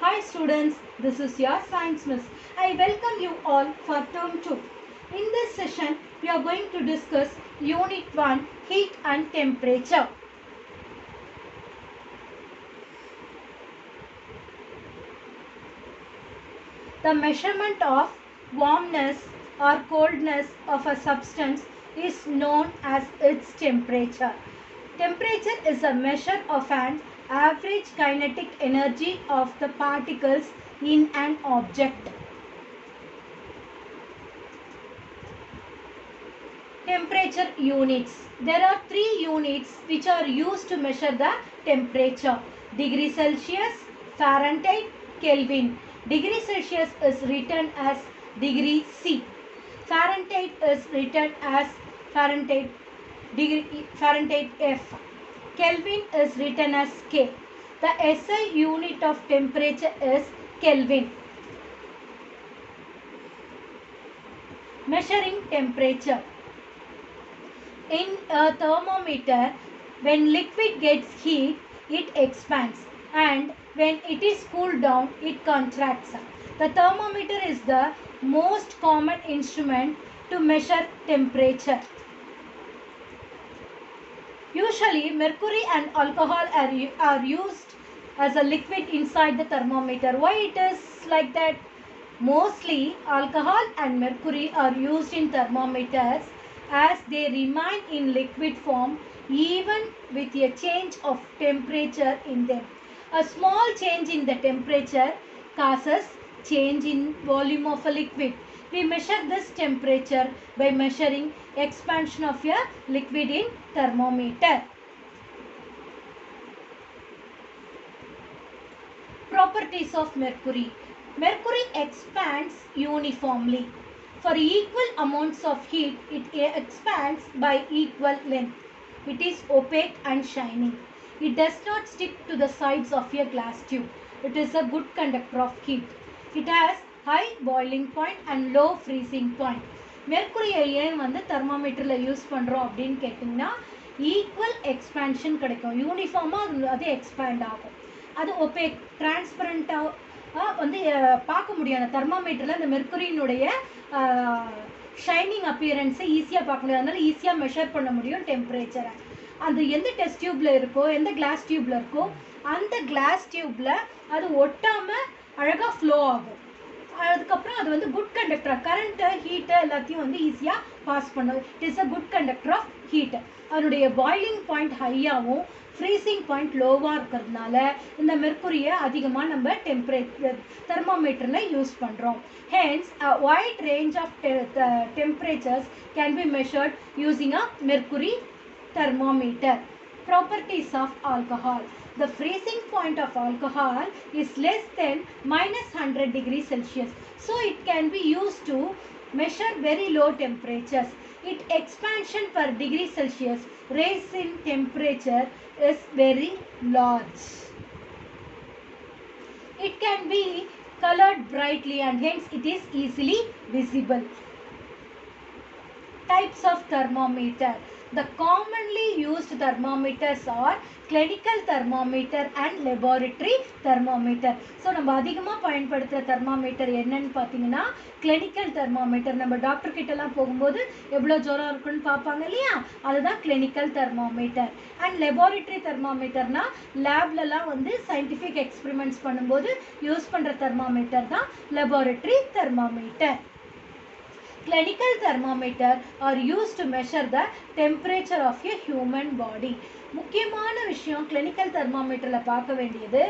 Hi students, this is your science miss. I welcome you all for term 2. In this session, we are going to discuss unit 1, heat and temperature. The measurement of warmness or coldness of a substance is known as its temperature. Temperature is a measure of an average kinetic energy of the particles in an object. Temperature units. There are 3 units which are used to measure the temperature. Degree Celsius, Fahrenheit, Kelvin. Degree Celsius is written as degree C. Fahrenheit is written as Fahrenheit F. Kelvin is written as K. The SI unit of temperature is Kelvin. Measuring temperature. In a thermometer, when liquid gets heat, it expands, and when it is cooled down, it contracts. The thermometer is the most common instrument to measure temperature. Usually, mercury and alcohol are used as a liquid inside the thermometer. Why it is like that? Mostly, alcohol and mercury are used in thermometers as they remain in liquid form even with a change of temperature in them. A small change in the temperature causes change in volume of a liquid. We measure this temperature by measuring expansion of a liquid in thermometer. Properties of mercury. Mercury expands uniformly. For equal amounts of heat, it expands by equal length. It is opaque and shiny. It does not stick to the sides of a glass tube. It is a good conductor of heat. It has high boiling point and low freezing point. மெர்க்குரியை ஏன் தெர்மோமீட்டரில் use பண்ணுறோம் அப்படின்னு கேட்டிங்கன்னா equal expansion கிடைக்கும். யூனிஃபார்மாக அது expand ஆகும். அது opaque டிரான்ஸ்பரண்ட்டாக பார்க்க முடியும். அந்த தெர்மோமீட்டரில் அந்த மெர்க்குரியினுடைய ஷைனிங் அப்பியரன்ஸை ஈஸியாக பார்க்க முடியும். அதனால் ஈஸியாக மெஷர் பண்ண முடியும் டெம்பரேச்சரை. அது எந்த டெஸ்ட் டியூப்பில் இருக்கோ, எந்த கிளாஸ் டியூப்பில் இருக்கோ, அந்த கிளாஸ் டியூப்பில் அது ஒட்டாமல் அழகாக ஃப்ளோ ஆகும். அதுக்கப்புறம் அது குட் கண்டக்டர், கரண்ட்டு ஹீட்டு எல்லாத்தையும் ஈஸியாக பாஸ் பண்ணும். It is a good conductor of heat. அதனுடைய பாய்லிங் பாயிண்ட் ஹையாகவும் ஃப்ரீசிங் பாயிண்ட் லோவாக இருக்கிறதுனால இந்த மெர்க்குரியை அதிகமாக நம்ம தெர்மோமீட்டரில் யூஸ் பண்ணுறோம். Hence a wide range of temperatures can be measured using a mercury thermometer. Properties of alcohol. The freezing point of alcohol is less than -100 degrees Celsius. So it can be used to measure very low temperatures. Its expansion per degree Celsius rise in temperature is very large. It can be colored brightly and hence it is easily visible. Types of thermometer. The commonly used thermometers are clinical thermometer and laboratory thermometer. So நம்ம அதிகமாக பயன்படுத்துகிற thermometer என்னன்னு பார்த்தீங்கன்னா clinical thermometer. நம்ம doctor கிட்டலாம் போகும்போது எவ்வளோ ஜுரம் இருக்குன்னு பார்ப்பாங்க இல்லையா, அதுதான் கிளினிக்கல் தெர்மோமீட்டர். அண்ட் லெபார்டரி தெர்மோமீட்டர்னா லேப்லலாம் சயின்டிஃபிக் எக்ஸ்பெரிமெண்ட்ஸ் பண்ணும்போது யூஸ் பண்ணுற தெர்மோமீட்டர் தான் laboratory thermometer. Clinical thermometer are used to measure the temperature of a human body. முக்கியமான விஷயம் clinical thermometerல பார்க்க வேண்டியது,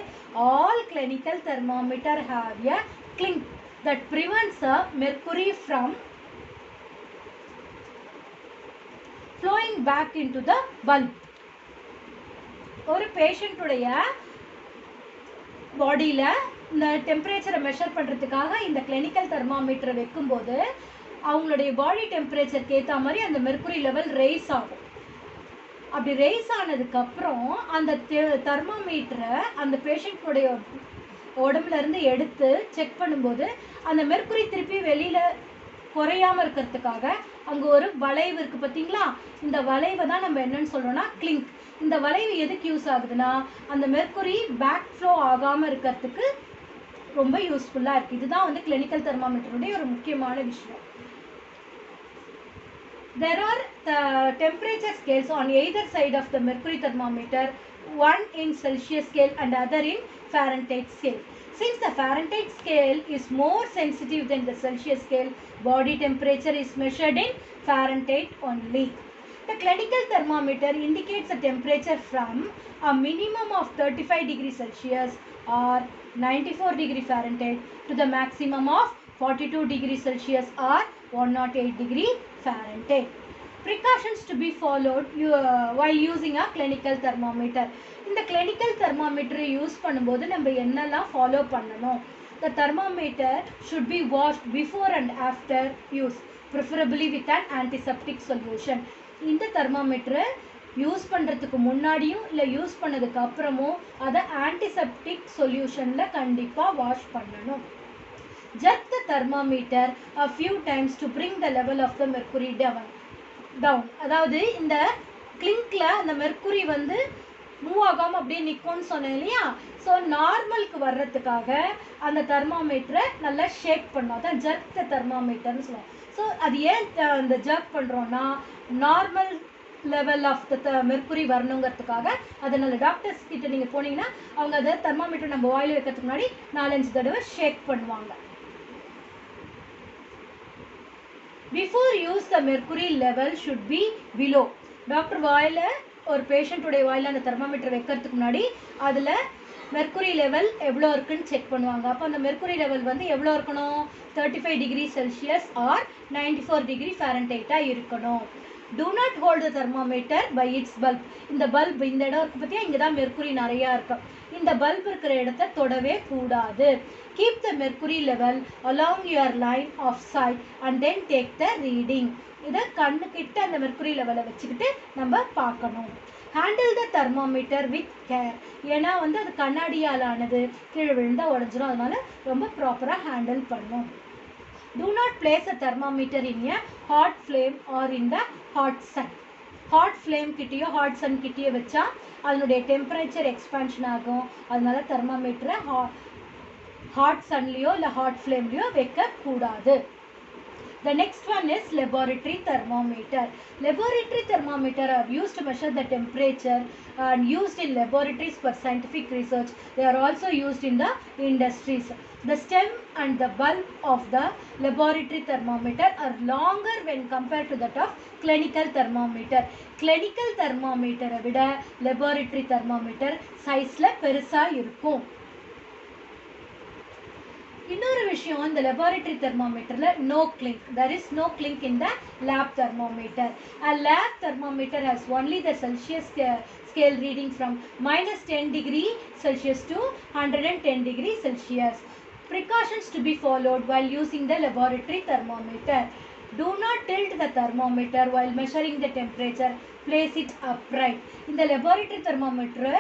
all clinical thermometer have a clink that prevents the mercury from flowing back into the bulb. ஒரு பேஷண்ட்டுடைய பாடியில் இந்த டெம்பரேச்சரை measure பண்ணுறதுக்காக இந்த கிளினிக்கல் தெர்மோமீட்டரை வைக்கும்போது அவங்களுடைய பாடி டெம்பரேச்சருக்கு ஏற்ற மாதிரி அந்த மெர்க்குரி லெவல் ரைஸ் ஆகும். அப்படி ரைஸ் ஆனதுக்கப்புறம் அந்த தெர்மோமீட்டரை அந்த பேஷண்ட்டுடைய உடம்புலேருந்து எடுத்து செக் பண்ணும்போது அந்த மெர்க்குரி திருப்பி வெளியில் குறையாமல் இருக்கிறதுக்காக அங்கே ஒரு வளைவு இருக்குது பார்த்தீங்களா, இந்த வளைவை தான் நம்ம என்னன்னு சொல்கிறோன்னா கிளிங்க். இந்த வளைவு எதுக்கு யூஸ் ஆகுதுன்னா அந்த மெர்க்குரி பேக் ஃப்ளோ ஆகாமல் இருக்கிறதுக்கு ரொம்ப யூஸ்ஃபுல்லாக இருக்குது. இதுதான் வந்து கிளினிக்கல் தெர்மாமீட்டருடைய ஒரு முக்கியமான விஷயம். There are the temperature scales on either side of the mercury thermometer, one in Celsius scale and other in Fahrenheit scale. Since the Fahrenheit scale is more sensitive than the Celsius scale, body temperature is measured in Fahrenheit only. The clinical thermometer indicates a temperature from a minimum of 35 degrees Celsius or 94 degrees Fahrenheit to the maximum of 42 degrees Celsius or 108 degrees Fahrenheit. Precautions to be followed while using a clinical thermometer. இந்த clinical thermometer use பண்ணும்போது நம்ம என்னெல்லாம் follow பண்ணணும்? The thermometer should be washed before and after use, preferably with an antiseptic solution. இந்த தெர்மாமீட்டரை use பண்ணுறதுக்கு முன்னாடியும் இல்லை use பண்ணதுக்கு அப்புறமும் அதை ஆன்டிசெப்டிக் சொல்யூஷனில் கண்டிப்பாக வாஷ் பண்ணணும். Jerk the thermometer a few times to bring the level of the mercury down. அதாவது இந்த கிளிங்கில் அந்த மெர்க்குரி வந்து மூவ் ஆகாமல் அப்படியே நிற்கும்னு சொன்னேன் இல்லையா? ஸோ நார்மலுக்கு வர்றதுக்காக அந்த தெர்மாமீட்டரை நல்லா ஷேக் பண்ணோம். அதான் ஜர்க் த தெர்மாமீட்டர்னு சொல்லுவோம். ஸோ அது ஏன் அந்த ஜர்க் பண்ணுறோன்னா normal level of the mercury வரணுங்கிறதுக்காக. அதனால் டாக்டர்ஸ் கிட்ட நீங்கள் போனீங்கன்னா அவங்க அதை தெர்மாமீட்டர் நம்ம வாயில் வைக்கிறதுக்கு முன்னாடி 4-5 தடவை ஷேக் பண்ணுவாங்க. Before use, the mercury level should be below. Doctor வாயில் ஒரு பேஷண்ட்டுடைய வாயில் அந்த தெர்மாமீட்டர் வைக்கிறதுக்கு முன்னாடி அதில் மெர்க்குரி லெவல் எவ்வளோ இருக்குன்னு செக் பண்ணுவாங்க. அப்போ அந்த மெர்க்குரி லெவல் வந்து எவ்வளோ இருக்கணும்? 35 டிகிரி செல்சியஸ் ஆர் 94 டிகிரி ஃபாரன்ஹைட்டாக இருக்கணும். Do not hold the thermometer by its bulb. இந்த பல்ப் இந்த இடம் இருக்குது பார்த்தியா, இங்கே தான் மெர்க்குரி நிறையா இருக்கும். இந்த பல்ப் இருக்கிற இடத்த தொடவே கூடாது. Keep the mercury level along your line of sight and then take the reading. இதை கண்ணுக்கிட்ட அந்த மெர்க்குரி லெவலை வச்சுக்கிட்டு நம்ம பார்க்கணும். Handle the thermometer with care. ஏன்னா வந்து அது கண்ணாடியால் ஆனது, கீழே விழுந்தால் உடஞ்சிரும். அதனால ரொம்ப ப்ராப்பராக ஹேண்டில் பண்ணும். Do not place a thermometer in a hot flame or in the hot sun. Hot flame கிட்டேயோ hot sun கிட்டேயோ வச்சா அதனுடைய டெம்பரேச்சர் எக்ஸ்பான்ஷன் ஆகும். அதனால தெர்மாமீட்டரை ஹாட் சன்லேயோ இல்லை ஹாட் ஃப்ளேம்லேயோ வைக்கக்கூடாது. The next one is laboratory thermometer. Laboratory thermometer are used to measure the temperature and used in laboratories for scientific research. They are also used in the industries. The stem and the bulb of the laboratory thermometer are longer when compared to that of clinical thermometer. Clinical thermometer விட laboratory thermometer sizeல பெருசா இருக்கும். இன்னொரு விஷயம், இந்த laboratory thermometerல no clink. There is no clink in the lab thermometer. A lab thermometer has only the Celsius scale reading from -10 degree Celsius to 110 degree Celsius. Precautions to be followed while using the laboratory thermometer. Do not tilt the thermometer while measuring the temperature. Place it upright. இந்த laboratory thermometer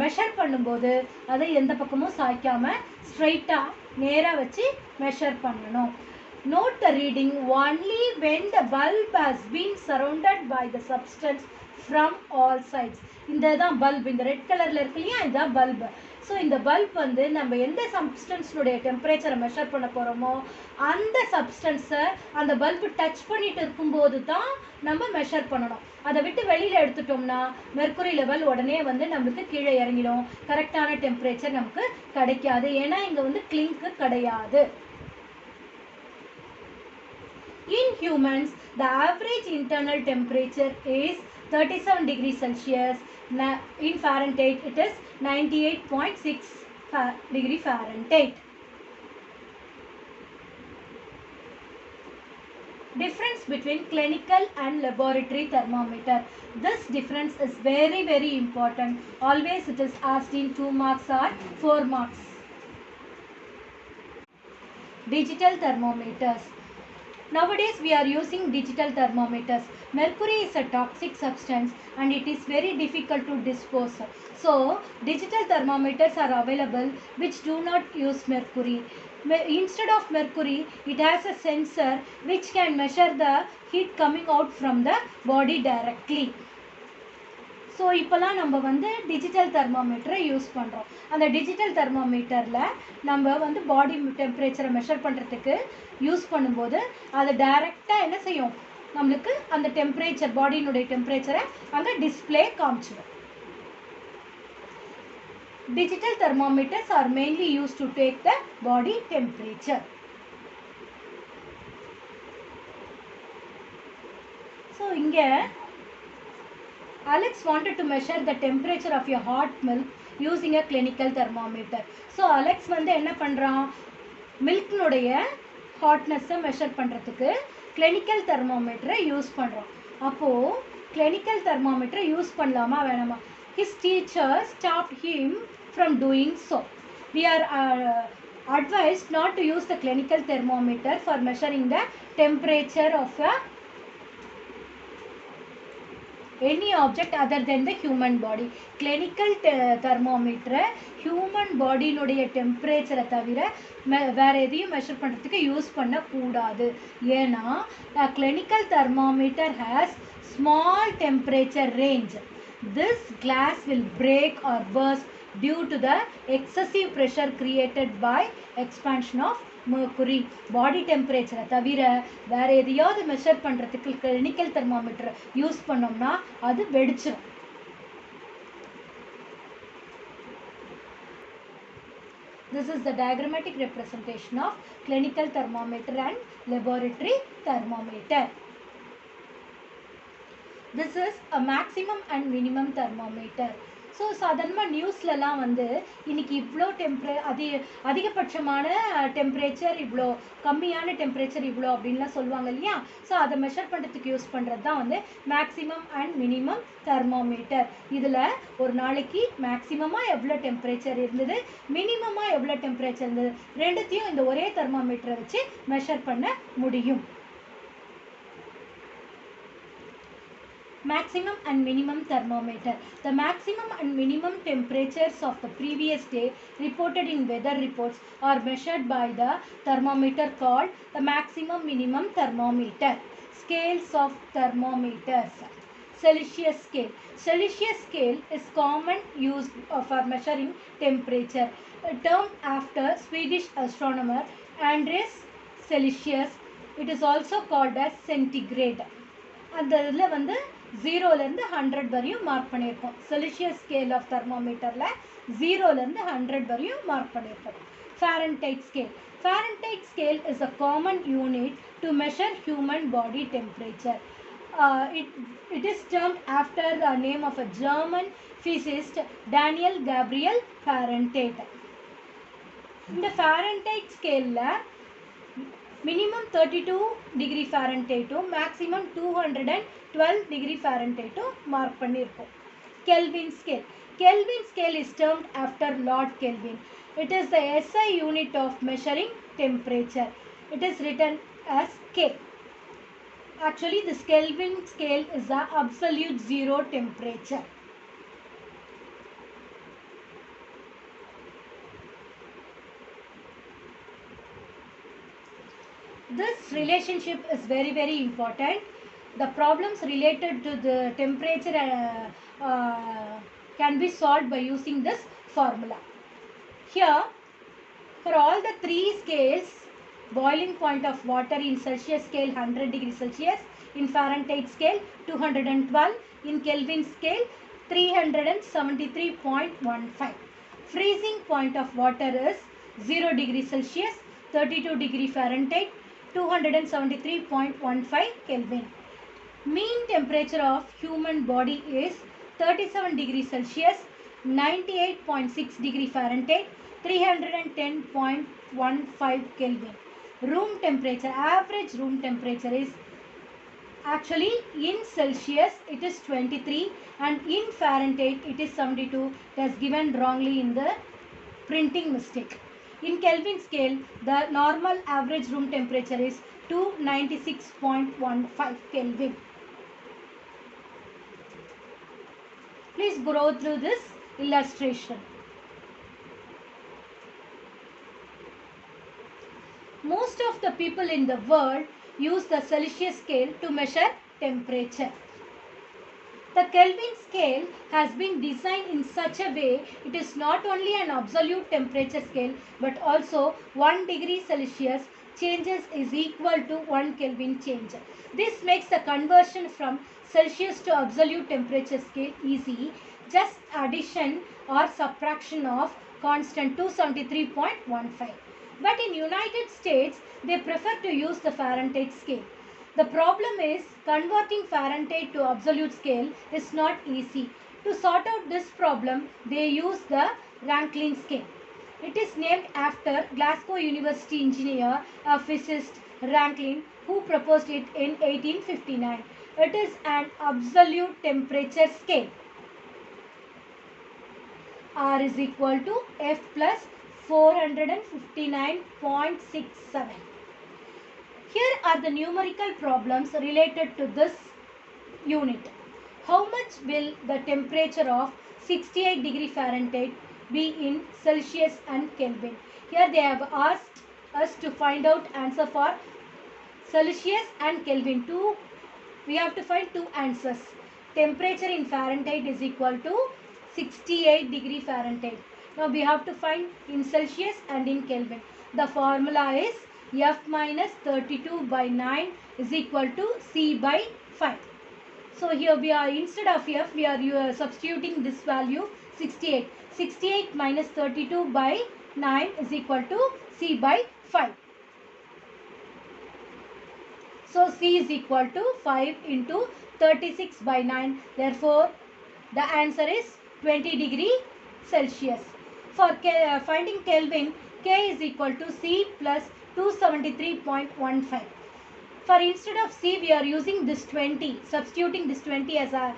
measure பண்ணும்போது அதை எந்த பக்கமும் சாய்க்காமல் ஸ்ட்ரைட்டாக நேராக வச்சு measure பண்ணணும். Note the reading only when the bulb has been surrounded by the substance from all sides. இந்த தான் பல்ப், இந்த ரெட் கலரில் இருக்கு இல்லையா, இதுதான் பல்பு. ஸோ இந்த பல்ப் வந்து நம்ம எந்த சப்ஸ்டன்ஸினுடைய டெம்பரேச்சரை மெஷர் பண்ண போகிறோமோ அந்த சப்ஸ்டன்ஸை அந்த பல்பு டச் பண்ணிட்டு இருக்கும்போது தான் நம்ம மெஷர் பண்ணணும். அதை விட்டு வெளியில் எடுத்துட்டோம்னா மெர்க்குரி லெவல் உடனே வந்து நம்மளுக்கு கீழே இறங்கிடும். கரெக்டான டெம்பரேச்சர் நமக்கு கிடைக்காது. ஏன்னா இங்கே வந்து கிளிங்க்கு கிடையாது. In humans, the average internal temperature is 37 degrees Celsius. In Fahrenheit, it is 98.6 degree Fahrenheit. Difference between clinical and laboratory thermometer. This difference is very, very important. Always it is asked in 2 marks or 4 marks. Digital thermometers. Nowadays we are using digital thermometers. Mercury is a toxic substance and it is very difficult to dispose. So digital thermometers are available which do not use mercury. Instead of mercury, it has a sensor which can measure the heat coming out from the body directly. So இப்போலாம் நம்ம வந்து digital தெர்மோமீட்டரை use பண்ணுறோம். அந்த digital தெர்மோமீட்டரில் நம்ம வந்து பாடி டெம்பரேச்சரை measure பண்ணுறதுக்கு use பண்ணும்போது அது டைரெக்டாக என்ன செய்யும், நம்மளுக்கு அந்த டெம்பரேச்சர், பாடியினுடைய டெம்பரேச்சரை அங்கே display காமிச்சிடும். Digital thermometers are mainly used to take the body temperature. So, inge Alex wanted to measure the temperature of your hot milk using a clinical thermometer. So, Alex வந்து என்ன பண்றான், மில்க் உடைய ஹாட்னஸை measure பண்ணுறதுக்கு clinical தெர்மோமீட்டரை use பண்ணுறோம். அப்போது clinical தெர்மோமீட்டரை use பண்ணலாமா வேணாமா? His teacher stopped him from doing so. We are advised not to use the clinical thermometer for measuring the temperature of any object other than the human body. Clinical thermometer human body நுடைய டெம்பரேச்சரை தவிர வேறு எதையும் measure பண்ணுறதுக்கு use பண்ணக்கூடாது. ஏன்னா clinical thermometer has small temperature range. This glass will break or burst due to the excessive pressure created by expansion of mercury. Body temperature தவிர வேற எதையாவது மெஷர் பண்ணுறதுக்கு கிளினிக்கல் தெர்மோமீட்டர் யூஸ் பண்ணோம்னா அது வெடிச்சிடும். This is the diagrammatic representation of clinical thermometer and laboratory thermometer. This is a maximum and minimum thermometer. So சாதாரணமாக நியூஸ்லலாம் வந்து இன்றைக்கி இவ்வளோ அதிகபட்சமான டெம்பரேச்சர் இவ்வளோ, கம்மியான டெம்பரேச்சர் இவ்வளோ அப்படின்லாம் சொல்லுவாங்க இல்லையா. ஸோ அதை மெஷர் பண்ணுறதுக்கு யூஸ் பண்ணுறது தான் வந்து மேக்ஸிமம் அண்ட் மினிமம் தெர்மோமீட்டர். இதில் ஒரு நாளைக்கு மேக்ஸிமமாக எவ்வளோ டெம்பரேச்சர் இருந்தது, மினிமமாக எவ்வளோ டெம்பரேச்சர் இருந்தது, ரெண்டுத்தையும் இந்த ஒரே தெர்மோமீட்டரை வச்சு மெஷர் பண்ண முடியும். Maximum and minimum thermometer. The maximum and minimum temperatures of the previous day reported in weather reports are measured by the thermometer called the maximum minimum thermometer. Scales of thermometers. Celsius scale. Celsius scale is common used for measuring temperature. A term after Swedish astronomer Andreas Celsius. It is also called as centigrade. அந்த இதில் வந்து 0லேருந்து 100 வரையும் mark பண்ணியிருக்கோம். Celsius scale of தெர்மோமீட்டரில் 0லேருந்து 100 வரையும் mark பண்ணியிருக்கோம். Fahrenheit scale. Fahrenheit scale is a common unit to measure human body temperature. It is termed after the name of a German physicist, Daniel Gabriel Fahrenheit. இந்த Fahrenheit ஸ்கேலில் minimum 32 degree ஃபாரன்ஹைட்டும் maximum 212 degree ஃபாரன்ஹைட்டும் mark பண்ணியிருக்கோம். Kelvin scale. Kelvin scale is termed after Lord Kelvin. It is the SI unit of measuring temperature. It is written as K. Actually, this Kelvin scale is the absolute zero temperature. This relationship is very, very important. The problems related to the temperature can be solved by using this formula. Here, for all the three scales, boiling point of water in Celsius scale 100 degrees Celsius, in Fahrenheit scale 212, in Kelvin scale 373.15. Freezing point of water is 0 degrees Celsius, 32 degree Fahrenheit, 273.15 Kelvin. Mean temperature of human body is 37 degrees Celsius, 98.6 degree Fahrenheit, 310.15 Kelvin. Room temperature, average room temperature is actually in Celsius it is 23 and in Fahrenheit it is 72. That's given wrongly in the printing mistake. In Kelvin scale, the normal average room temperature is 296.15 Kelvin. Please go through this illustration. Most of the people in the world use the Celsius scale to measure temperature. The Kelvin scale has been designed in such a way it is not only an absolute temperature scale but also 1 degree Celsius changes is equal to 1 Kelvin change. This makes the conversion from Celsius to absolute temperature scale easy. Just addition or subtraction of constant 273.15. But in United States, they prefer to use the Fahrenheit scale. The problem is converting Fahrenheit to absolute scale is not easy. To sort out this problem, they use the Rankine scale. It is named after Glasgow University engineer, a physicist Rankine, who proposed it in 1859. It is an absolute temperature scale. R is equal to F plus 459.67. Here are the numerical problems related to this unit. How much will the temperature of 68 degree Fahrenheit be in Celsius and Kelvin? Here they have asked us to find out answer for Celsius and Kelvin. We have to find two answers. Temperature in Fahrenheit is equal to 68 degree Fahrenheit. Now we have to find in Celsius and in Kelvin. The formula is F minus 32 by 9 is equal to C by 5. So here we are, instead of F, we are substituting this value 68. 68 minus 32 by 9 is equal to C by 5. So C is equal to 5 into 36 by 9. Therefore, the answer is 20 degree Celsius. For finding Kelvin, K is equal to C plus 273.15. For instead of C, we are using this 20, substituting this 20 as a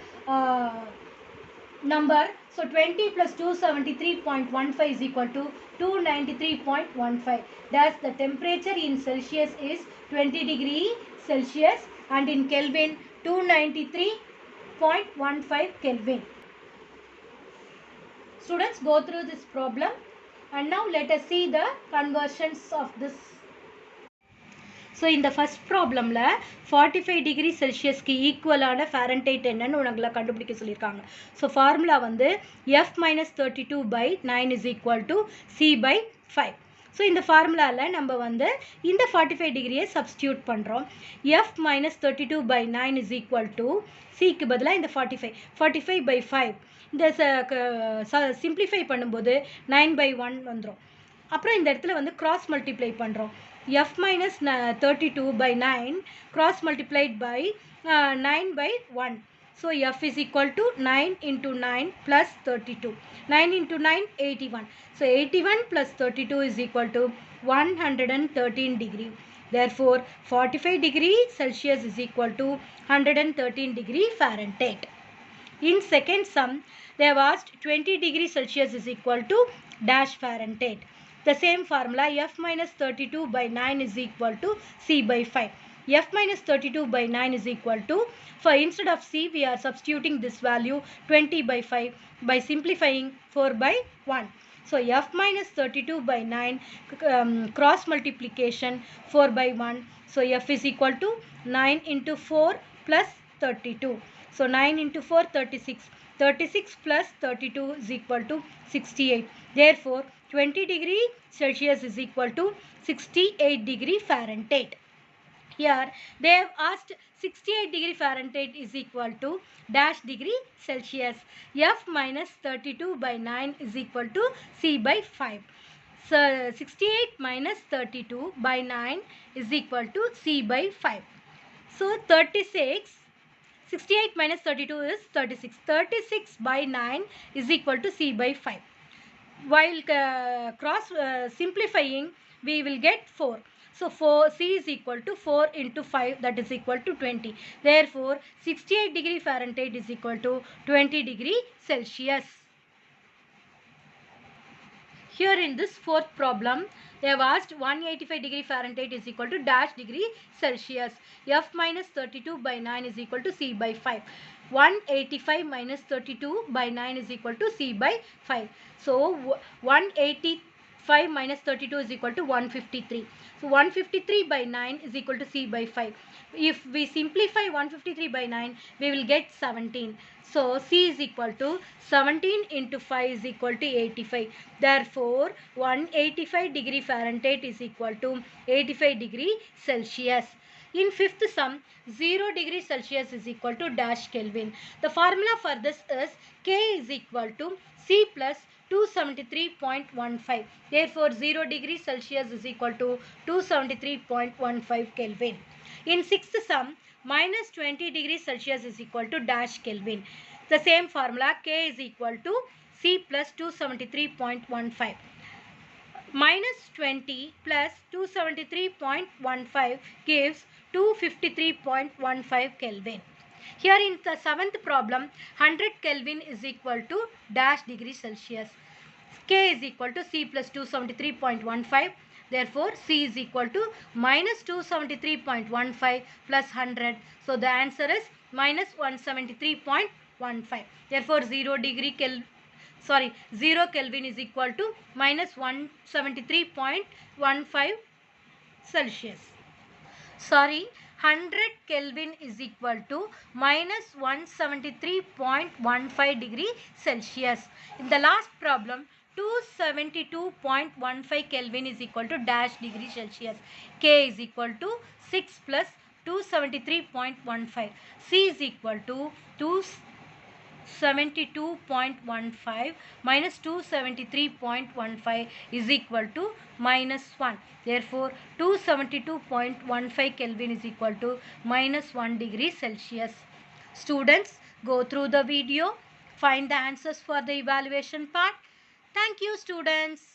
number. So 20 plus 273.15 is equal to 293.15. Thus, the temperature in Celsius is 20 degree Celsius and in Kelvin 293.15 Kelvin. Students, go through this problem and now let us see the conversions of this. So in the first problem la 45 degree Celsius ki equal ஆன Fahrenheit என்னன்னு உனக்குல கண்டுபிடிக்க சொல்லிருக்காங்க. So formula வந்து F minus 32 by 9 is equal to C by 5. So இந்த formulaல நம்ம வந்து இந்த 45 degree substitute பண்றோம். F minus 32 by 9 is equal to C க்கு பதிலா இந்த 45 by 5. இந்த simplify பண்ணும்போது 9 by 1 வந்துரும். அப்புறம் இந்த இடத்துல வந்து cross multiply பண்றோம். F minus 32 by 9 cross multiplied by 9 by 1. So F is equal to 9 into 9 plus 32. 9 into 9, 81. So 81 plus 32 is equal to 113 degree. Therefore, 45 degree Celsius is equal to 113 degree Fahrenheit. In second sum, they have asked 20 degree Celsius is equal to dash Fahrenheit. The same formula F minus 32 by 9 is equal to C by 5. F minus 32 by 9 is equal to, for instead of C we are substituting this value 20 by 5 by simplifying 4 by 1. So F minus 32 by 9 cross multiplication 4 by 1. So F is equal to 9 into 4 plus 32. So 9 into 4, 36. 36 plus 32 is equal to 68. Therefore, 20 degree Celsius is equal to 68 degree Fahrenheit. Here, they have asked 68 degree Fahrenheit is equal to dash degree Celsius. F minus 32 by 9 is equal to C by 5. So, 68 minus 32 by 9 is equal to C by 5. So, 68 minus 32 is 36. 36 by 9 is equal to C by 5. While cross simplifying, we will get 4. So, C is equal to 4 into 5, that is equal to 20. Therefore, 68 degree Fahrenheit is equal to 20 degree Celsius. Here in this fourth problem, they have asked 185 degree Fahrenheit is equal to dash degree Celsius. F minus 32 by 9 is equal to C by 5. 185 minus 32 by 9 is equal to C by 5. So 185 5 minus 32 is equal to 153. So 153 by 9 is equal to C by 5. If we simplify 153 by 9, we will get 17. So C is equal to 17 into 5 is equal to 85. Therefore, 185 degree Fahrenheit is equal to 85 degree Celsius. In fifth sum, 0 degree Celsius is equal to dash Kelvin. The formula for this is K is equal to C plus 273.15. Therefore, 0 degree Celsius is equal to 273.15 Kelvin. In sixth sum, minus 20 degree Celsius is equal to dash Kelvin. The same formula, K is equal to C plus 273.15. Minus 20 plus 273.15 gives 253.15 Kelvin. Here in the seventh problem, 100 Kelvin is equal to dash degree Celsius. K is equal to C plus 273.15. Therefore, C is equal to minus 273.15 plus 100. So, the answer is minus 173.15. Therefore, 0 Kelvin is equal to minus 173.15 Celsius. 100 Kelvin is equal to minus 173.15 degree Celsius. In the last problem, 272.15 Kelvin is equal to dash degree Celsius. K is equal to 6 plus 273.15. C is equal to 272.15 minus 273.15 is equal to minus 1. Therefore, 272.15 Kelvin is equal to minus 1 degree Celsius. Students, go through the video, find the answers for the evaluation part. Thank you, students.